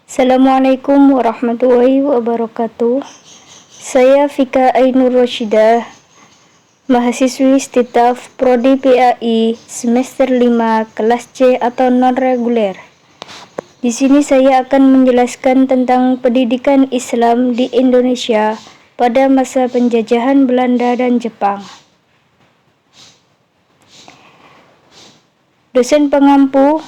Assalamualaikum warahmatullahi wabarakatuh. Saya Fika Ainur Rashidah, mahasiswi Stitaf Prodi PAI semester 5 kelas C atau non-reguler. Di sini saya akan menjelaskan tentang pendidikan Islam di Indonesia pada masa penjajahan Belanda dan Jepang. Dosen pengampu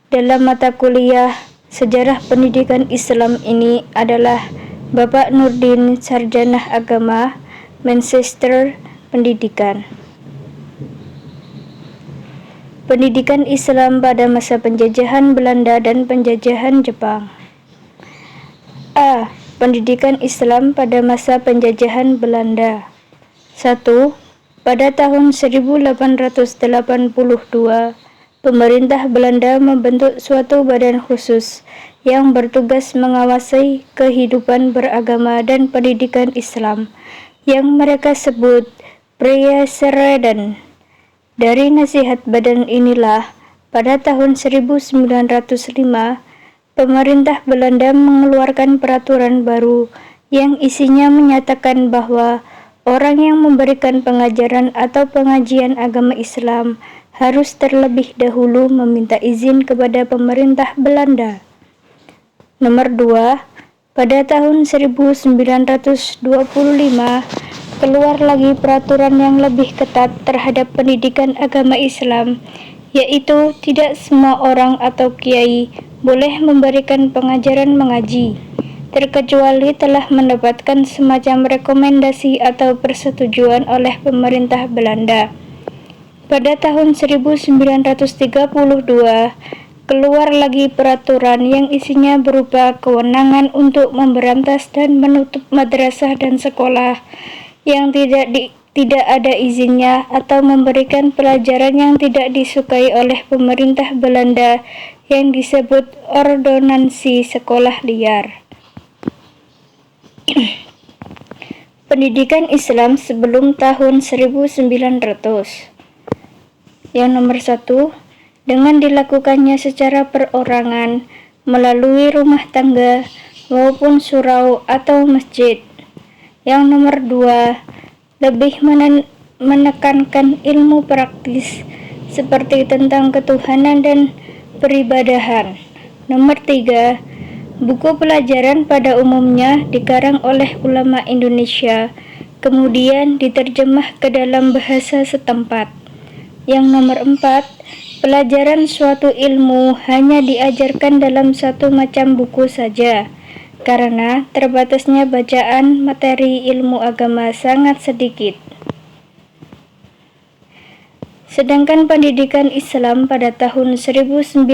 dalam mata kuliah Sejarah Pendidikan Islam ini adalah Bapak Nurdin, Sarjana Agama, Manchester Pendidikan. Pendidikan Islam pada masa penjajahan Belanda dan penjajahan Jepang. A. Pendidikan Islam pada masa penjajahan Belanda. 1. Pada tahun 1882, pemerintah Belanda membentuk suatu badan khusus yang bertugas mengawasi kehidupan beragama dan pendidikan Islam yang mereka sebut Vrijheidsraden. Dari nasihat badan inilah, pada tahun 1905, pemerintah Belanda mengeluarkan peraturan baru yang isinya menyatakan bahwa orang yang memberikan pengajaran atau pengajian agama Islam harus terlebih dahulu meminta izin kepada pemerintah Belanda. Nomor 2, pada tahun 1925 keluar lagi peraturan yang lebih ketat terhadap pendidikan agama Islam, yaitu tidak semua orang atau kiai boleh memberikan pengajaran mengaji, terkecuali telah mendapatkan semacam rekomendasi atau persetujuan oleh pemerintah Belanda. Pada tahun 1932, keluar lagi peraturan yang isinya berupa kewenangan untuk memberantas dan menutup madrasah dan sekolah yang tidak ada izinnya atau memberikan pelajaran yang tidak disukai oleh pemerintah Belanda yang disebut Ordonansi Sekolah Liar. Pendidikan Islam sebelum tahun 1900. Yang nomor 1, dengan dilakukannya secara perorangan melalui rumah tangga maupun surau atau masjid. Yang nomor 2, lebih menekankan ilmu praktis seperti tentang ketuhanan dan peribadahan. Nomor 3, buku pelajaran pada umumnya dikarang oleh ulama Indonesia, kemudian diterjemah ke dalam bahasa setempat. Yang nomor 4, pelajaran suatu ilmu hanya diajarkan dalam satu macam buku saja, karena terbatasnya bacaan materi ilmu agama sangat sedikit. Sedangkan pendidikan Islam pada tahun 1900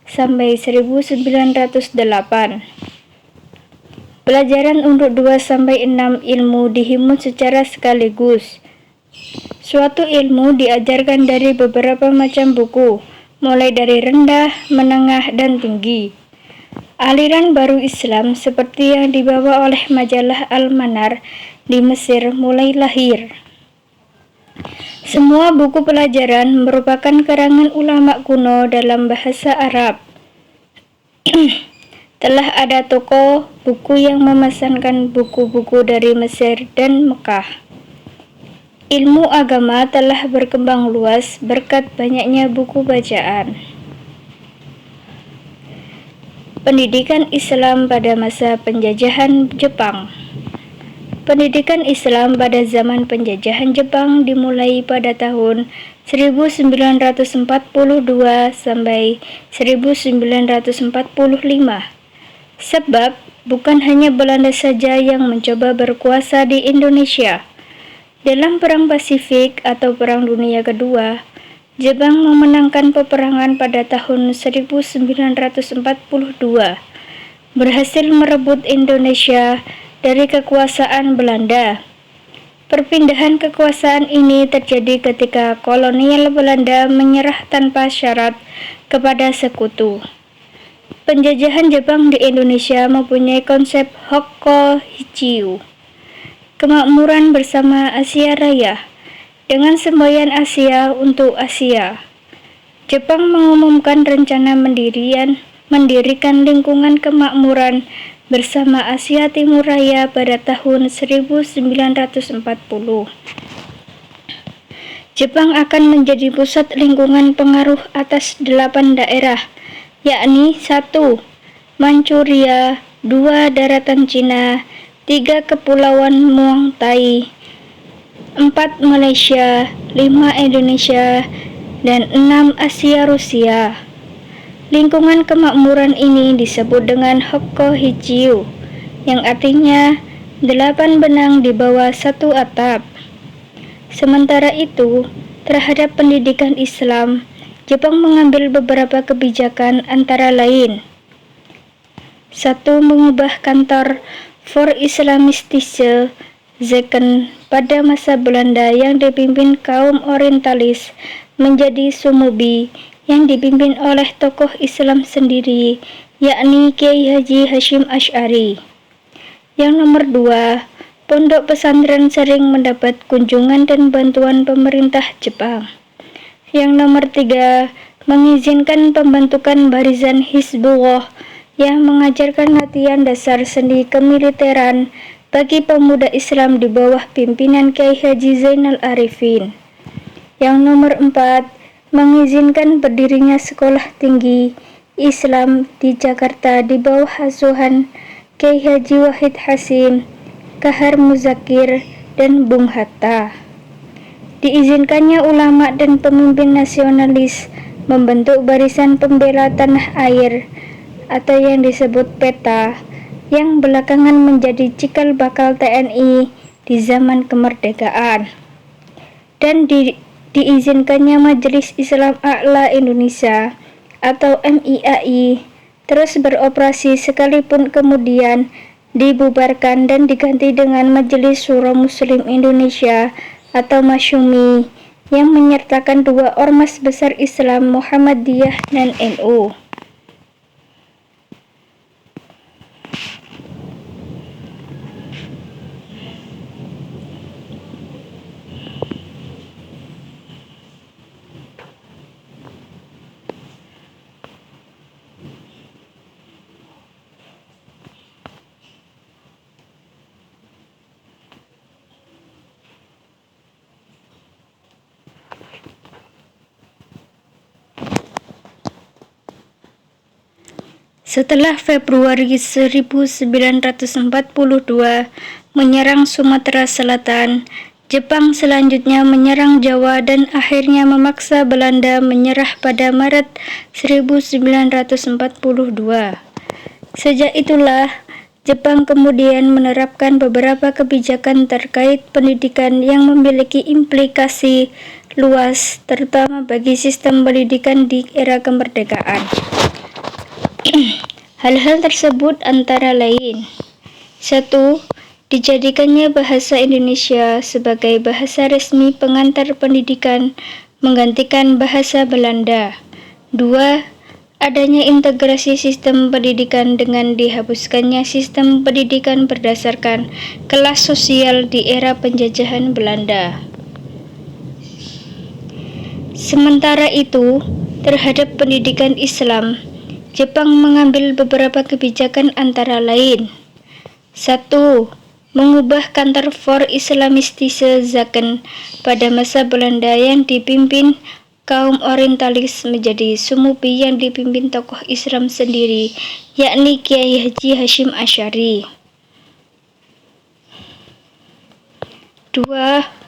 sampai 1908. Pelajaran untuk 2 sampai 6 ilmu dihimut secara sekaligus. Suatu ilmu diajarkan dari beberapa macam buku, mulai dari rendah, menengah, dan tinggi. Aliran baru Islam seperti yang dibawa oleh majalah Al-Manar di Mesir mulai lahir. Semua buku pelajaran merupakan karangan ulama kuno dalam bahasa Arab. Telah ada toko buku yang memesankan buku-buku dari Mesir dan Mekah. Ilmu agama telah berkembang luas berkat banyaknya buku bacaan. Pendidikan Islam pada masa penjajahan Jepang. Pendidikan Islam pada zaman penjajahan Jepang dimulai pada tahun 1942 sampai 1945. Sebab bukan hanya Belanda saja yang mencoba berkuasa di Indonesia. Dalam Perang Pasifik atau Perang Dunia Kedua, Jepang memenangkan peperangan pada tahun 1942, berhasil merebut Indonesia dari kekuasaan Belanda. Perpindahan kekuasaan ini terjadi ketika kolonial Belanda menyerah tanpa syarat kepada sekutu. Penjajahan Jepang di Indonesia mempunyai konsep Hokko Hichiu, kemakmuran bersama Asia Raya, dengan semboyan Asia untuk Asia. Jepang mengumumkan rencana mendirikan lingkungan kemakmuran bersama Asia Timur Raya pada tahun 1940. Jepang akan menjadi pusat lingkungan pengaruh atas 8 daerah, yakni 1. Manchuria, 2. Daratan Cina, 3. Kepulauan Muang Thai, 4. Malaysia, 5. Indonesia, dan 6. Asia Rusia. Lingkungan kemakmuran ini disebut dengan Hokkohichiu, yang artinya 8 benang di bawah satu atap. Sementara itu, terhadap pendidikan Islam, Jepang mengambil beberapa kebijakan antara lain: 1. Mengubah kantor For Islamistische Zaken pada masa Belanda yang dipimpin kaum orientalis menjadi Sumubi yang dipimpin oleh tokoh Islam sendiri, yakni Kiai Haji Hasyim Asy'ari. Yang nomor 2, pondok pesantren sering mendapat kunjungan dan bantuan pemerintah Jepang. Yang nomor 3, mengizinkan pembentukan barisan Hizbullah yang mengajarkan latihan dasar seni kemiliteran bagi pemuda Islam di bawah pimpinan Kiai Haji Zainal Arifin. Yang nomor 4, mengizinkan berdirinya sekolah tinggi Islam di Jakarta di bawah asuhan Kiai Haji Wahid Hasyim, Kahar Muzakir, dan Bung Hatta. Diizinkannya ulama dan pemimpin nasionalis membentuk Barisan Pembela Tanah Air atau yang disebut PETA, yang belakangan menjadi cikal bakal TNI di zaman kemerdekaan. Dan diizinkannya Majelis Islam A'la Indonesia atau MIAI terus beroperasi sekalipun kemudian dibubarkan dan diganti dengan Majelis Syuro Muslim Indonesia atau Masyumi yang menyertakan 2 ormas besar Islam, Muhammadiyah dan NU. Setelah Februari 1942 menyerang Sumatera Selatan, Jepang selanjutnya menyerang Jawa dan akhirnya memaksa Belanda menyerah pada Maret 1942. Sejak itulah, Jepang kemudian menerapkan beberapa kebijakan terkait pendidikan yang memiliki implikasi luas, terutama bagi sistem pendidikan di era kemerdekaan. Hal-hal tersebut antara lain: 1. Dijadikannya bahasa Indonesia sebagai bahasa resmi pengantar pendidikan menggantikan bahasa Belanda. 2. Adanya integrasi sistem pendidikan dengan dihapuskannya sistem pendidikan berdasarkan kelas sosial di era penjajahan Belanda. Sementara itu, terhadap pendidikan Islam, Jepang mengambil beberapa kebijakan antara lain: 1. Mengubah kantor For Islamistische Zaken pada masa Belanda yang dipimpin kaum orientalis menjadi Sumubi yang dipimpin tokoh Islam sendiri, yakni Kiai Haji Hasyim Asy'ari. 2.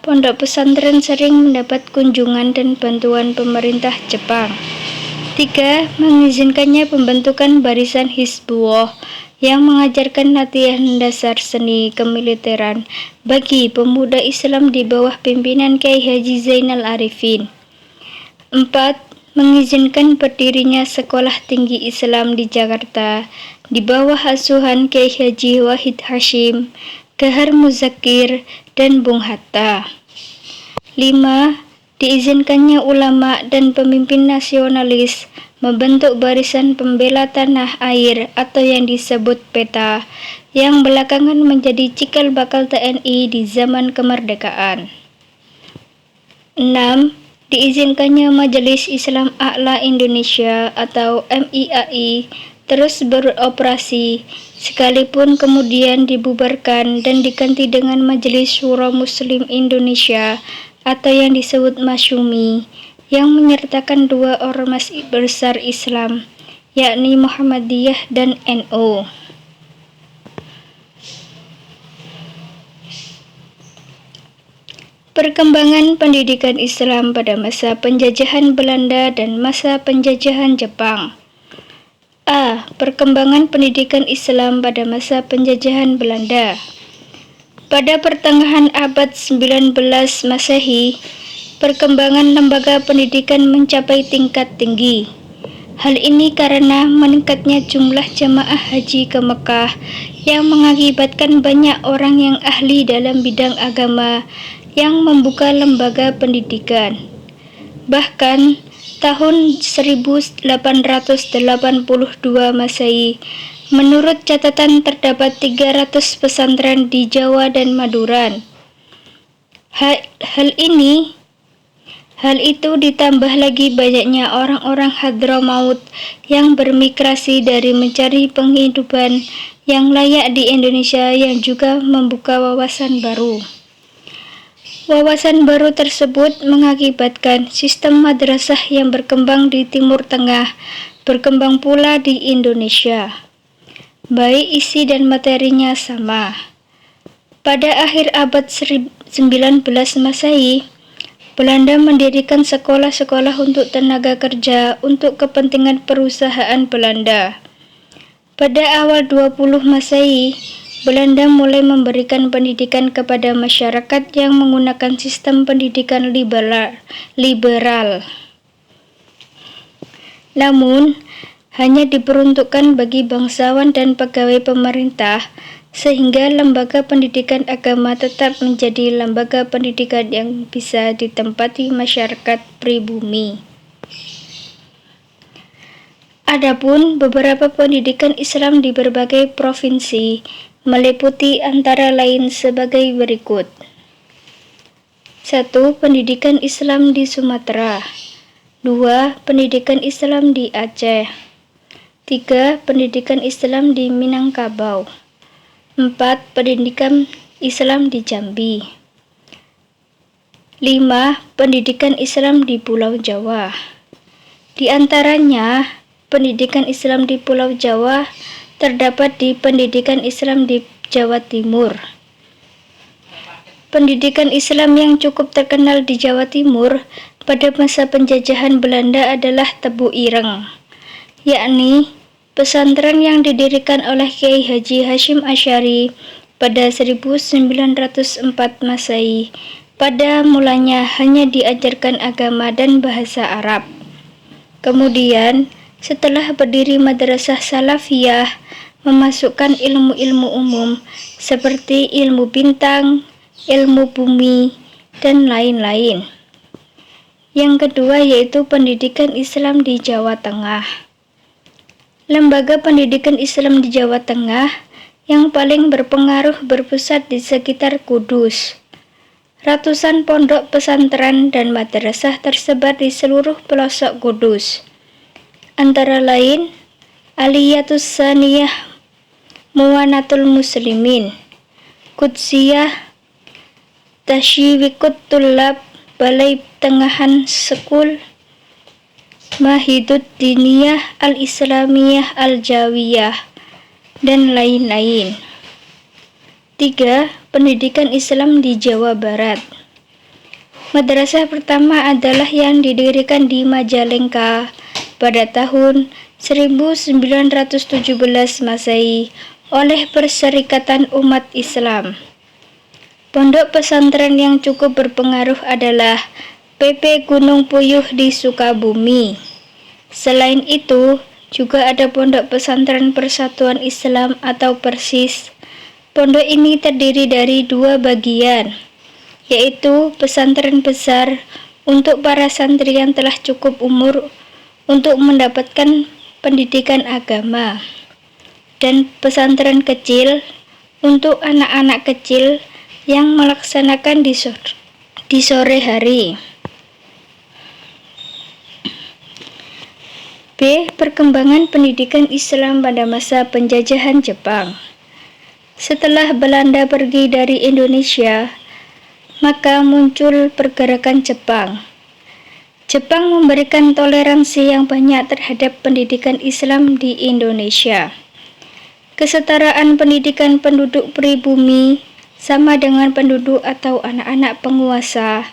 Pondok pesantren sering mendapat kunjungan dan bantuan pemerintah Jepang. 3. Mengizinkannya pembentukan barisan Hizbullah yang mengajarkan latihan dasar seni kemiliteran bagi pemuda Islam di bawah pimpinan Kiai Haji Zainal Arifin. 4. Mengizinkan berdirinya sekolah tinggi Islam di Jakarta di bawah asuhan Kiai Haji Wahid Hasyim, Kahar Muzakir, dan Bung Hatta. 5. Diizinkannya ulama dan pemimpin nasionalis membentuk Barisan Pembela Tanah Air atau yang disebut PETA, yang belakangan menjadi cikal bakal TNI di zaman kemerdekaan. 6. Diizinkannya Majelis Islam A'la Indonesia atau MIAI terus beroperasi, sekalipun kemudian dibubarkan dan diganti dengan Majelis Syuro Muslim Indonesia atau yang disebut Masyumi, yang menyertakan dua ormas besar Islam, yakni Muhammadiyah dan NU. Perkembangan pendidikan Islam pada masa penjajahan Belanda dan masa penjajahan Jepang. A. Perkembangan pendidikan Islam pada masa penjajahan Belanda. Pada pertengahan abad 19 Masehi, perkembangan lembaga pendidikan mencapai tingkat tinggi. Hal ini karena meningkatnya jumlah jamaah haji ke Mekah yang mengakibatkan banyak orang yang ahli dalam bidang agama yang membuka lembaga pendidikan. Bahkan tahun 1882 Masehi, menurut catatan terdapat 300 pesantren di Jawa dan Madura. Hal itu ditambah lagi banyaknya orang-orang Hadramaut yang bermigrasi dari mencari penghidupan yang layak di Indonesia yang juga membuka wawasan baru. Wawasan baru tersebut mengakibatkan sistem madrasah yang berkembang di Timur Tengah berkembang pula di Indonesia. Baik isi dan materinya sama. Pada akhir abad 19 Masehi, Belanda mendirikan sekolah-sekolah untuk tenaga kerja untuk kepentingan perusahaan Belanda. Pada awal 20 Masehi, Belanda mulai memberikan pendidikan kepada masyarakat yang menggunakan sistem pendidikan liberal. Namun, hanya diperuntukkan bagi bangsawan dan pegawai pemerintah, sehingga lembaga pendidikan agama tetap menjadi lembaga pendidikan yang bisa ditempati masyarakat pribumi. Adapun beberapa pendidikan Islam di berbagai provinsi meliputi antara lain sebagai berikut. 1. Pendidikan Islam di Sumatera. 2. Pendidikan Islam di Aceh. 3. Pendidikan Islam di Minangkabau. 4. Pendidikan Islam di Jambi. 5. Pendidikan Islam di Pulau Jawa. Di antaranya, pendidikan Islam di Pulau Jawa terdapat di Pendidikan Islam di Jawa Timur. Pendidikan Islam yang cukup terkenal di Jawa Timur pada masa penjajahan Belanda adalah Tebu Ireng, yakni pesantren yang didirikan oleh Kiai Haji Hasyim Asy'ari pada 1904 Masehi. Pada mulanya hanya diajarkan agama dan bahasa Arab. Kemudian, setelah berdiri Madrasah Salafiyah, memasukkan ilmu-ilmu umum seperti ilmu bintang, ilmu bumi, dan lain-lain. Yang kedua yaitu pendidikan Islam di Jawa Tengah. Lembaga pendidikan Islam di Jawa Tengah yang paling berpengaruh berpusat di sekitar Kudus. Ratusan pondok pesantren dan madrasah tersebar di seluruh pelosok Kudus. Antara lain, Aliyatus Saniyah Muwanatul Muslimin, Qudsiyah, Tasyiwiqut Tullab, Balai Tengahan Sekul, Mahidud Diniyah Al-Islamiyah Al-Jawiyah, dan lain-lain. 3. Pendidikan Islam di Jawa Barat. Madrasah pertama adalah yang didirikan di Majalengka pada tahun 1917 Masehi oleh Perserikatan Umat Islam. Pondok pesantren yang cukup berpengaruh adalah PP Gunung Puyuh di Sukabumi. Selain itu, juga ada Pondok Pesantren Persatuan Islam atau Persis. Pondok ini terdiri dari dua bagian, yaitu pesantren besar untuk para santri yang telah cukup umur untuk mendapatkan pendidikan agama, dan pesantren kecil untuk anak-anak kecil yang melaksanakan di sore hari. B. Perkembangan pendidikan Islam pada masa penjajahan Jepang. Setelah Belanda pergi dari Indonesia, maka muncul pergerakan Jepang. Jepang memberikan toleransi yang banyak terhadap pendidikan Islam di Indonesia. Kesetaraan pendidikan penduduk pribumi sama dengan penduduk atau anak-anak penguasa.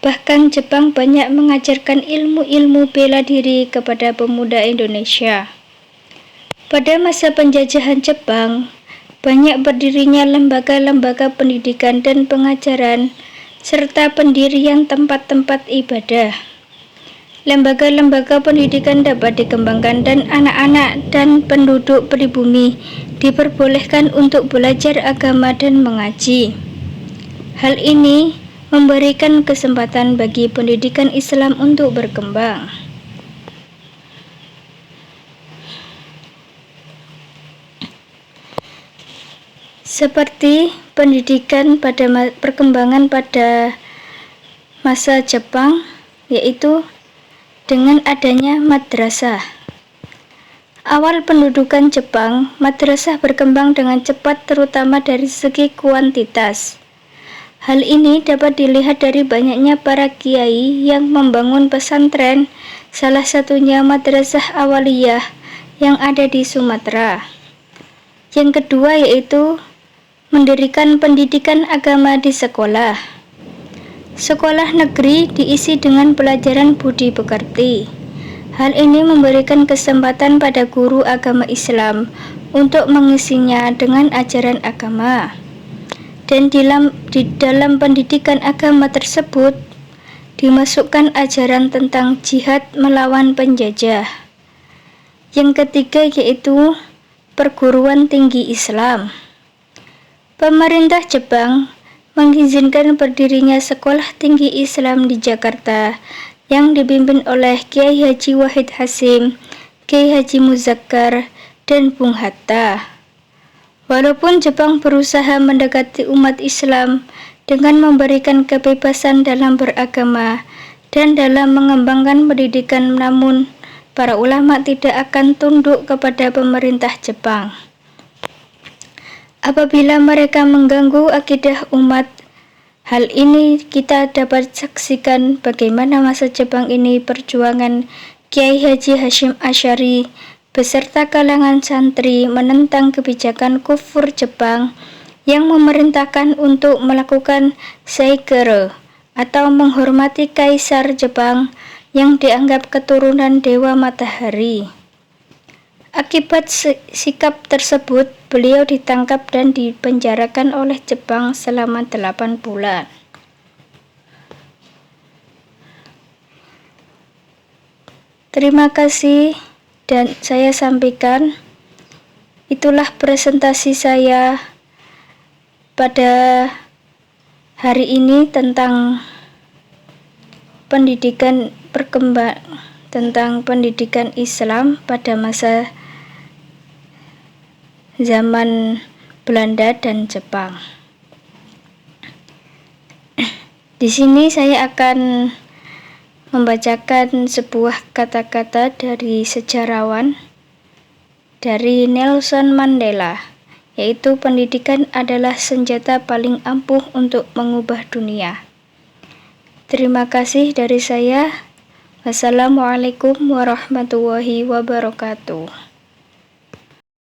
Bahkan Jepang banyak mengajarkan ilmu-ilmu bela diri kepada pemuda Indonesia. Pada masa penjajahan Jepang, banyak berdirinya lembaga-lembaga pendidikan dan pengajaran, serta pendirian tempat-tempat ibadah. Lembaga-lembaga pendidikan dapat dikembangkan dan anak-anak dan penduduk pribumi diperbolehkan untuk belajar agama dan mengaji. Hal ini memberikan kesempatan bagi pendidikan Islam untuk berkembang. Seperti pendidikan pada perkembangan pada masa Jepang, yaitu dengan adanya madrasah. Awal pendudukan Jepang, madrasah berkembang dengan cepat terutama dari segi kuantitas. Hal ini dapat dilihat dari banyaknya para kiai yang membangun pesantren, salah satunya Madrasah Awaliyah yang ada di Sumatera. Yang kedua yaitu mendirikan pendidikan agama di sekolah. Sekolah negeri diisi dengan pelajaran budi pekerti. Hal ini memberikan kesempatan pada guru agama Islam untuk mengisinya dengan ajaran agama. Dan di dalam pendidikan agama tersebut dimasukkan ajaran tentang jihad melawan penjajah. Yang ketiga yaitu perguruan tinggi Islam. Pemerintah Jepang mengizinkan berdirinya sekolah tinggi Islam di Jakarta yang dipimpin oleh Kiai Haji Wahid Hasyim, Kiai Haji Muzakkar, dan Bung Hatta. Walaupun Jepang berusaha mendekati umat Islam dengan memberikan kebebasan dalam beragama dan dalam mengembangkan pendidikan, namun para ulama tidak akan tunduk kepada pemerintah Jepang. Apabila mereka mengganggu akidah umat, hal ini kita dapat saksikan bagaimana masa Jepang ini perjuangan Kiai Haji Hasyim Asy'ari beserta kalangan santri menentang kebijakan kufur Jepang yang memerintahkan untuk melakukan saigere atau menghormati kaisar Jepang yang dianggap keturunan dewa matahari. Akibat sikap tersebut, beliau ditangkap dan dipenjarakan oleh Jepang selama 8 bulan. Terima kasih. Dan saya sampaikan, itulah presentasi saya pada hari ini tentang pendidikan Islam pada masa zaman Belanda dan Jepang. Di sini saya akan membacakan sebuah kata-kata dari sejarawan dari Nelson Mandela, yaitu pendidikan adalah senjata paling ampuh untuk mengubah dunia. Terima kasih dari saya. Wassalamualaikum warahmatullahi wabarakatuh.